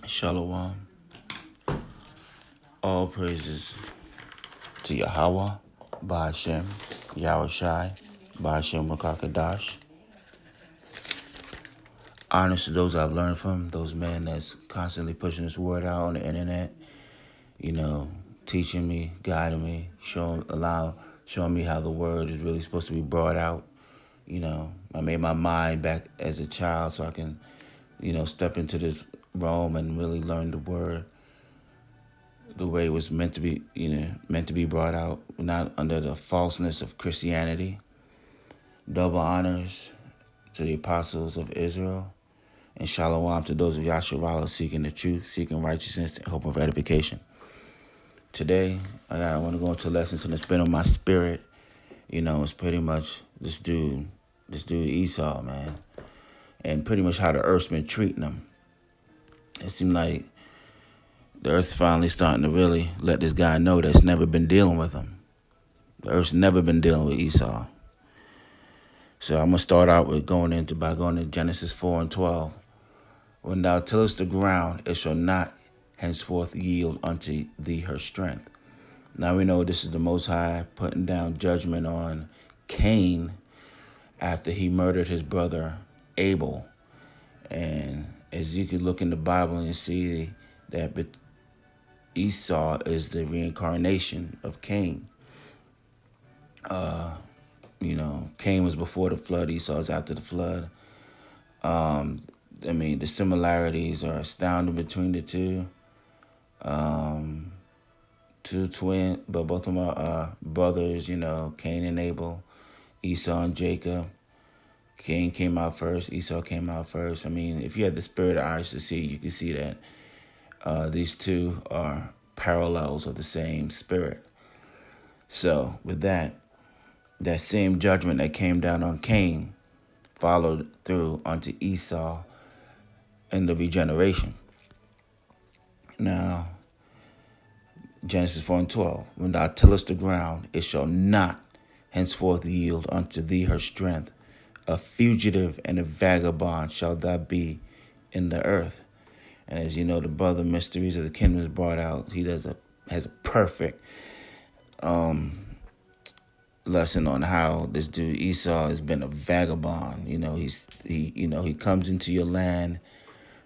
Shalom. All praises to Yahweh, Ba'ashem, Yahushai, Ba'ashem Rakakadash. Honors to those I've learned from, those men that's constantly pushing this word out on the internet, teaching me, guiding me, showing me how the word is really supposed to be brought out. I made my mind back as a child so I can, step into this realm and really learn the word the way it was meant to be brought out, not under the falseness of Christianity. Double honors to the apostles of Israel, and shalom to those of Yasharallah seeking the truth, seeking righteousness, and hope of edification. Today, I want to go into lessons and it's been on my spirit. It's pretty much this dude Esau, man, and pretty much how the earth's been treating him. It seemed like the earth's finally starting to really let this guy know that's never been dealing with him. The earth's never been dealing with Esau. So I'm going to start out with going to Genesis 4 and 12. When thou tillest the ground, it shall not henceforth yield unto thee her strength. Now we know this is the Most High putting down judgment on Cain after he murdered his brother Abel. And as you could look in the Bible and see that Esau is the reincarnation of Cain. Cain was before the flood. Esau is after the flood. The similarities are astounding between the two. Two twin, but both of them are brothers, Cain and Abel, Esau and Jacob. Cain came out first, Esau came out first. If you had the spirit of eyes to see, you can see that these two are parallels of the same spirit. So with that same judgment that came down on Cain followed through onto Esau in the regeneration. Now, Genesis 4 and 12, when thou tillest the ground, it shall not henceforth yield unto thee her strength. A fugitive and a vagabond shall thou be in the earth. And as you know, the brother Mysteries of the Kingdom is brought out. He has a perfect lesson on how this dude Esau has been a vagabond. He comes into your land,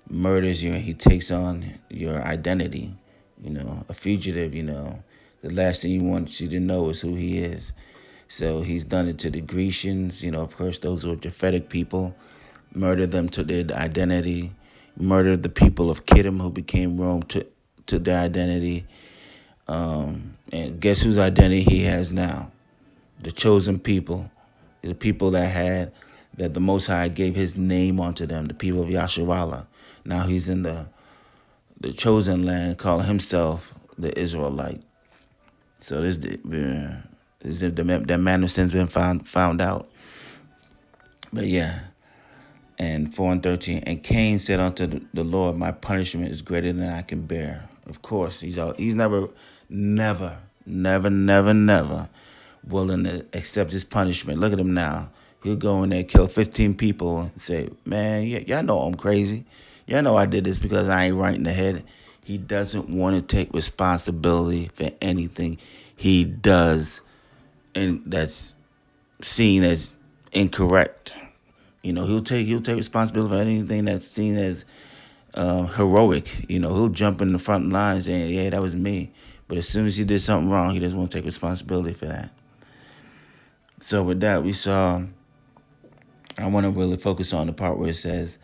murders you, and he takes on your identity. A fugitive. The last thing he wants you to know is who he is. So he's done it to the Grecians. Of course, those were Japhetic people. Murdered them to their identity. Murdered the people of Kittim who became Rome to their identity. And guess whose identity he has now? The chosen people. The people that the Most High gave his name onto them. The people of Yasharallah. Now he's in the chosen land, calling himself the Israelite. So that man of sin's been found out. But yeah. And 4 and 13, and Cain said unto the Lord, my punishment is greater than I can bear. Of course, he's never willing to accept his punishment. Look at him now. He'll go in there, kill 15 people, and say, man, y'all know I'm crazy. Y'all know I did this because I ain't right in the head. He doesn't want to take responsibility for anything he does, and that's seen as incorrect. He'll take responsibility for anything that's seen as heroic. He'll jump in the front line saying, yeah, that was me. But as soon as he did something wrong, he doesn't want to take responsibility for that. So with that, I want to really focus on the part where it says,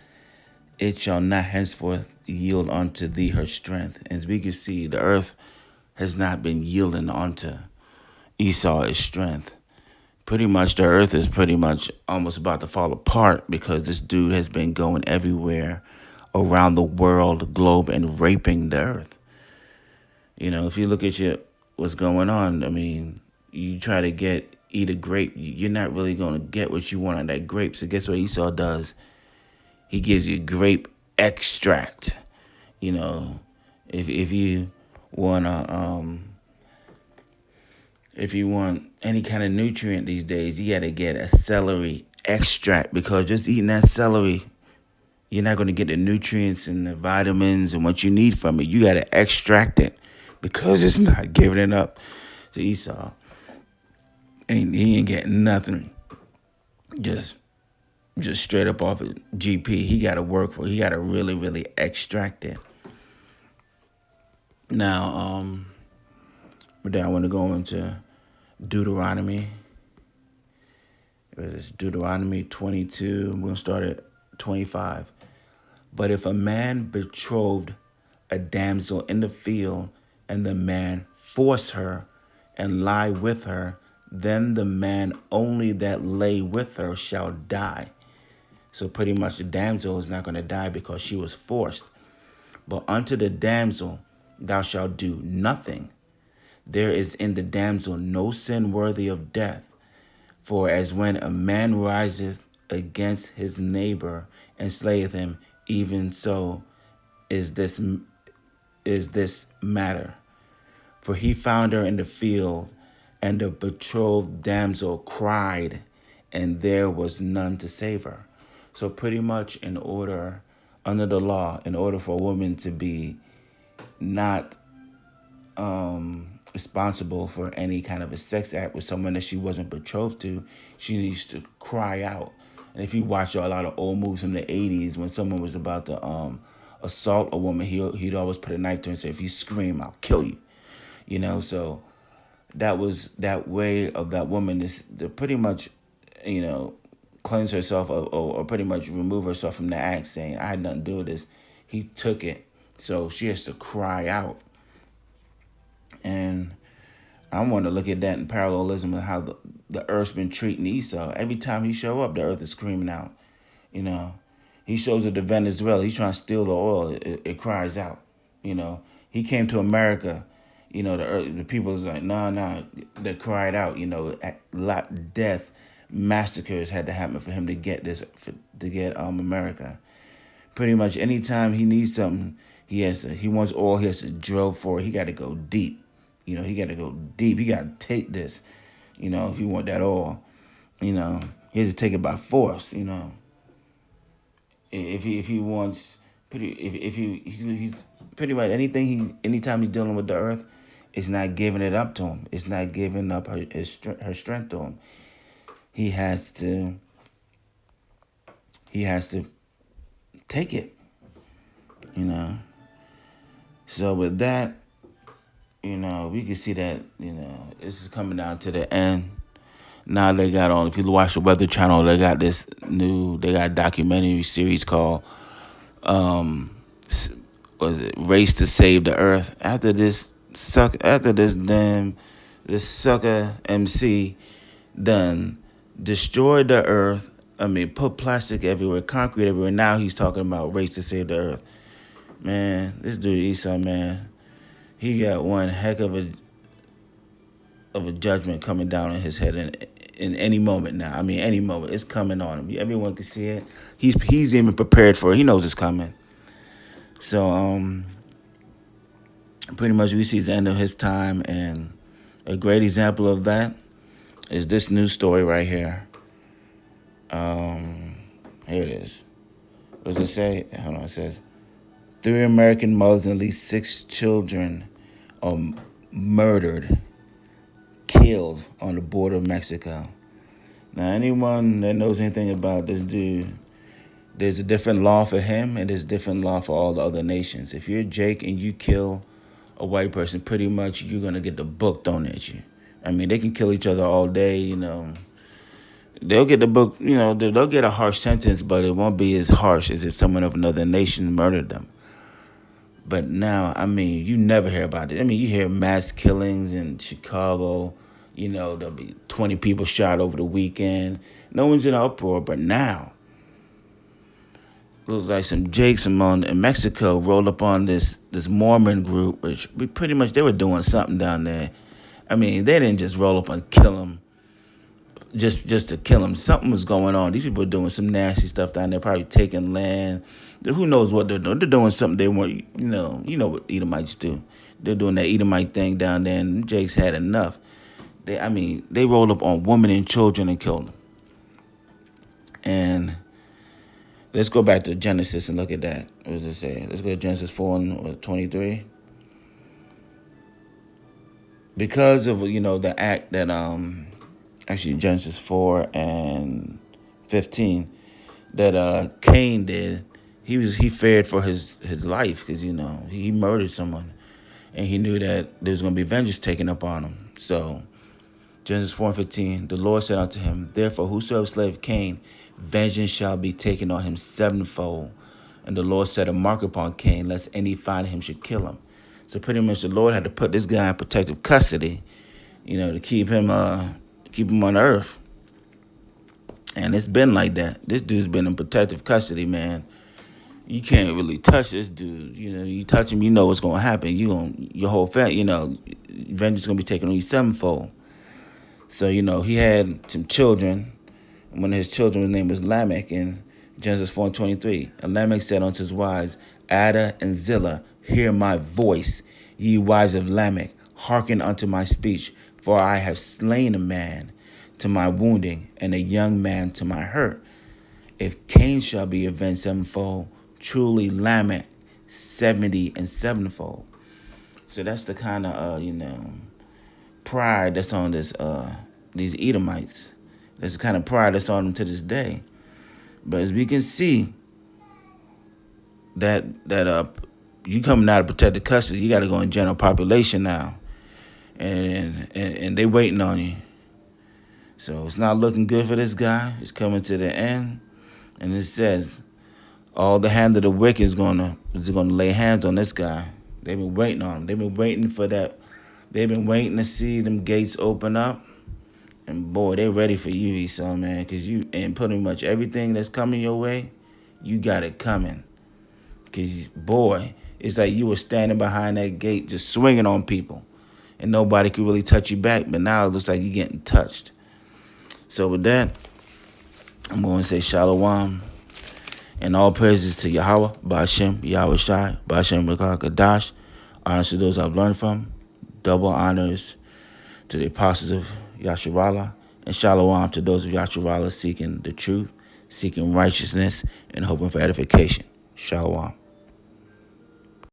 it shall not henceforth yield unto thee her strength. As we can see, the earth has not been yielding unto Esau his strength. Pretty much the earth is pretty much almost about to fall apart because this dude has been going everywhere around the world, the globe, and raping the earth. If you look at what's going on, you try to eat a grape, you're not really going to get what you want on that grape. So guess what Esau does? He gives you grape extract. If you want any kind of nutrient these days, you got to get a celery extract, because just eating that celery, you're not going to get the nutrients and the vitamins and what you need from it. You got to extract it because it's not giving it up to Esau. And he ain't getting nothing just just straight up off of GP. He got to work for it. He got to really, really extract it. Now, but then I want to go into Deuteronomy. It's Deuteronomy 22. I'm going to start at 25. But if a man betrothed a damsel in the field, and the man force her and lie with her, then the man only that lay with her shall die. So pretty much the damsel is not going to die because she was forced. But unto the damsel thou shalt do nothing. There is in the damsel no sin worthy of death. For as when a man riseth against his neighbor and slayeth him, even so is this matter. For he found her in the field, and the betrothed damsel cried, and there was none to save her. So pretty much under the law, in order for a woman to be not responsible for any kind of a sex act with someone that she wasn't betrothed to, she needs to cry out. And if you watch a lot of old movies from the 80s, when someone was about to assault a woman, he'd always put a knife to her and say, if you scream, I'll kill you. So that was that way of that woman is to pretty much, cleanse herself or pretty much remove herself from the act, saying, I had nothing to do with this. He took it. So she has to cry out. And I want to look at that in parallelism with how the earth's been treating Esau. Every time he show up, the earth is screaming out. He shows up to Venezuela. He's trying to steal the oil. It cries out. He came to America. The people was like, nah. They cried out. A lot death, massacres had to happen for him to get to get America. Pretty much anytime he needs something, he wants oil. He has to drill for it. He got to go deep. He got to go deep. He got to take this. If you want that oil, he has to take it by force. If he wants he's pretty much anytime he's dealing with the earth, it's not giving it up to him. It's not giving up her strength to him. He has to take it. So with that, we can see that, this is coming down to the end. Now they got if you watch the Weather Channel, they got a documentary series called, Race to Save the Earth. This sucker MC done destroyed the earth. Put plastic everywhere, concrete everywhere. Now he's talking about race to save the earth. Man, this dude Esau, man, he got one heck of a judgment coming down on his head in any moment now. Any moment. It's coming on him. Everyone can see it. He's even prepared for it. He knows it's coming. So, pretty much we see the end of his time, and a great example of that is this news story right here. Here it is. What does it say? Hold on, it says 3 American mothers and at least 6 children are murdered, killed on the border of Mexico. Now, anyone that knows anything about this dude, there's a different law for him and there's a different law for all the other nations. If you're Jake and you kill a white person, pretty much you're going to get the book thrown at you. They can kill each other all day, They'll get the book, they'll get a harsh sentence, but it won't be as harsh as if someone of another nation murdered them. But now, you never hear about it. You hear mass killings in Chicago. There'll be 20 people shot over the weekend. No one's in an uproar. But now, looks like some Jakes in Mexico rolled up on this Mormon group, which pretty much they were doing something down there. They didn't just roll up and kill them just to kill them. Something was going on. These people are doing some nasty stuff down there, probably taking land. Who knows what they're doing? They're doing something they want. You know what Edomites do. They're doing that Edomite thing down there, and Jake's had enough. They rolled up on women and children and killed them. And Let's go back to Genesis and look at that. What does it say? Let's go to Genesis 4 and 23. Because of, the act that actually Genesis 4 and 15 that Cain did, he feared for his life because he murdered someone, and he knew that there was going to be vengeance taken upon him. So Genesis 4 and 15, the Lord said unto him, therefore whosoever slaved Cain, vengeance shall be taken on him sevenfold. And the Lord set a mark upon Cain, lest any find him should kill him. So pretty much the Lord had to put this guy in protective custody, to keep him on earth. And it's been like that. This dude's been in protective custody, man. You can't really touch this dude. You touch him, you know what's gonna happen. Your whole family, vengeance gonna be taken on you sevenfold. So, he had some children. One of his children's name was Lamech in Genesis 4 and 23. And Lamech said unto his wives, Ada and Zillah, hear my voice, ye wives of Lamech, hearken unto my speech, for I have slain a man to my wounding, and a young man to my hurt. If Cain shall be avenged sevenfold, truly Lamech 70 and sevenfold. So that's the kind of pride that's on these Edomites. That's the kind of pride that's on them to this day. But as we can see, that you coming out of protected custody, you got to go in general population now, and they waiting on you. So it's not looking good for this guy. It's coming to the end, and it says, all the hand of the wicked is gonna lay hands on this guy. They've been waiting on him. They've been waiting for that. They've been waiting to see them gates open up. And boy, they ready for you, Esau, man, because and pretty much everything that's coming your way, you got it coming. Because, boy, it's like you were standing behind that gate just swinging on people, and nobody could really touch you back. But now it looks like you're getting touched. So with that, I'm going to say Shalom. And all praises to Yahweh, Ba'ashem, Yahweh Shai, Ba'ashem Rekah Kadash. Honors to those I've learned from. Double honors to the apostles of Yasharallah. And Shalom to those of Yasharallah seeking the truth, seeking righteousness, and hoping for edification. Shalom.